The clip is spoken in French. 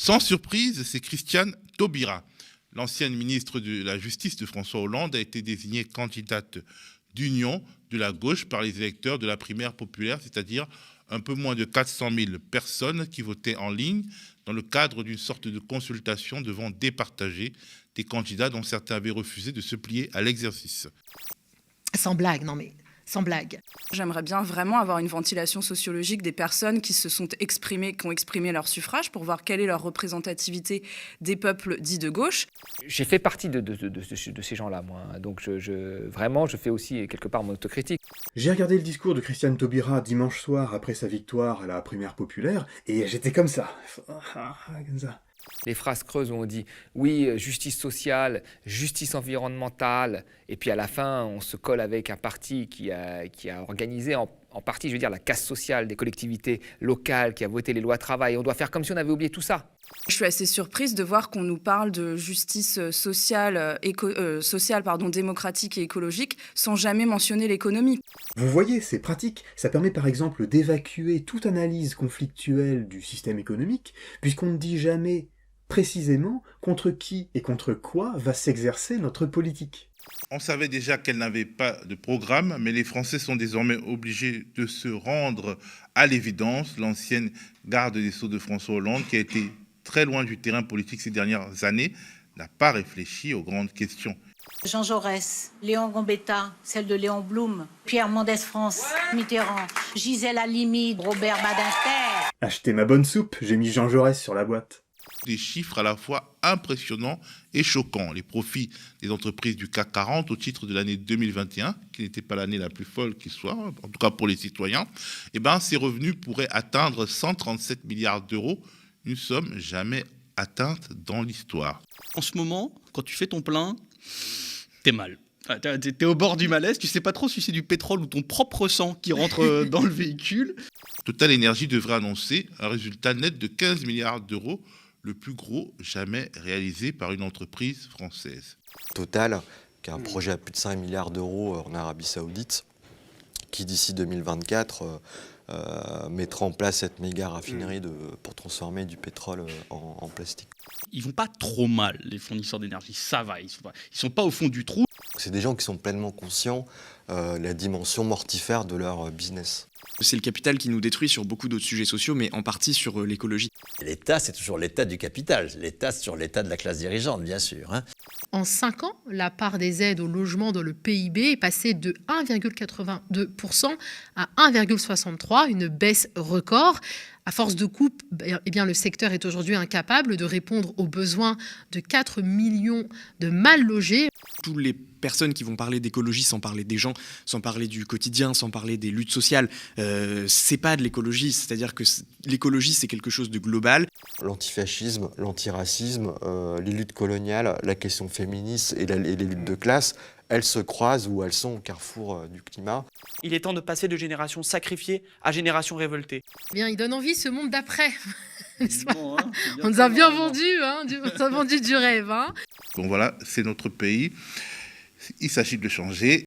Sans surprise, c'est Christiane Taubira. L'ancienne ministre de la Justice de François Hollande a été désignée candidate d'union de la gauche par les électeurs de la primaire populaire, c'est-à-dire un peu moins de 400 000 personnes qui votaient en ligne dans le cadre d'une sorte de consultation devant départager des candidats dont certains avaient refusé de se plier à l'exercice. Sans blague, non mais sans blague. J'aimerais bien vraiment avoir une ventilation sociologique des personnes qui se sont exprimées, qui ont exprimé leur suffrage pour voir quelle est leur représentativité des peuples dits de gauche. J'ai fait partie de ces gens-là, moi. Donc vraiment, je fais aussi quelque part mon autocritique. J'ai regardé le discours de Christiane Taubira dimanche soir après sa victoire à la primaire populaire et j'étais comme ça. Comme ça. Les phrases creuses où on dit oui, justice sociale, justice environnementale, et puis à la fin, on se colle avec un parti qui a organisé en partie, je veux dire, la casse sociale des collectivités locales, qui a voté les lois travail. On doit faire comme si on avait oublié tout ça. Je suis assez surprise de voir qu'on nous parle de justice sociale, démocratique et écologique sans jamais mentionner l'économie. Vous voyez, c'est pratique. Ça permet par exemple d'évacuer toute analyse conflictuelle du système économique, puisqu'on ne dit jamais précisément contre qui et contre quoi va s'exercer notre politique. On savait déjà qu'elle n'avait pas de programme, mais les Français sont désormais obligés de se rendre à l'évidence. L'ancienne garde des Sceaux de François Hollande, qui a été très loin du terrain politique ces dernières années, n'a pas réfléchi aux grandes questions. Jean Jaurès, Léon Gambetta, celle de Léon Blum, Pierre Mendès France, Mitterrand, Gisèle Halimi, Robert Badinter. Achetez ma bonne soupe, j'ai mis Jean Jaurès sur la boîte. Des chiffres à la fois impressionnants et choquants. Les profits des entreprises du CAC 40 au titre de l'année 2021, qui n'était pas l'année la plus folle qui soit, en tout cas pour les citoyens, ces revenus pourraient atteindre 137 milliards d'euros, une somme jamais atteinte dans l'histoire. En ce moment, quand tu fais ton plein, t'es mal. T'es au bord du malaise, tu sais pas trop si c'est du pétrole ou ton propre sang qui rentre dans le véhicule. Total Énergie devrait annoncer un résultat net de 15 milliards d'euros, le plus gros jamais réalisé par une entreprise française. Total, qui a un projet à plus de 5 milliards d'euros en Arabie Saoudite, qui d'ici 2024 mettra en place cette méga raffinerie pour transformer du pétrole en plastique. Ils vont pas trop mal, les fournisseurs d'énergie, ça va, ils sont pas au fond du trou. C'est des gens qui sont pleinement conscients de la dimension mortifère de leur business. C'est le capital qui nous détruit sur beaucoup d'autres sujets sociaux, mais en partie sur l'écologie. L'État, c'est toujours l'État du capital. L'État, c'est sur l'État de la classe dirigeante, bien sûr. En 5 ans, la part des aides au logement dans le PIB est passée de 1,82% à 1,63%, une baisse record. À force de coupes, le secteur est aujourd'hui incapable de répondre aux besoins de 4 millions de mal logés. Toutes les personnes qui vont parler d'écologie sans parler des gens, sans parler du quotidien, sans parler des luttes sociales, c'est pas de l'écologie. C'est-à-dire que l'écologie, c'est quelque chose de global. L'antifascisme, l'antiracisme, les luttes coloniales, la question féministe et les luttes de classe, elles se croisent ou elles sont au carrefour du climat. Il est temps de passer de génération sacrifiée à génération révoltée. Il donne envie ce monde d'après. On nous a bien vendu, on a vendu du rêve. Donc voilà, c'est notre pays. Il s'agit de le changer.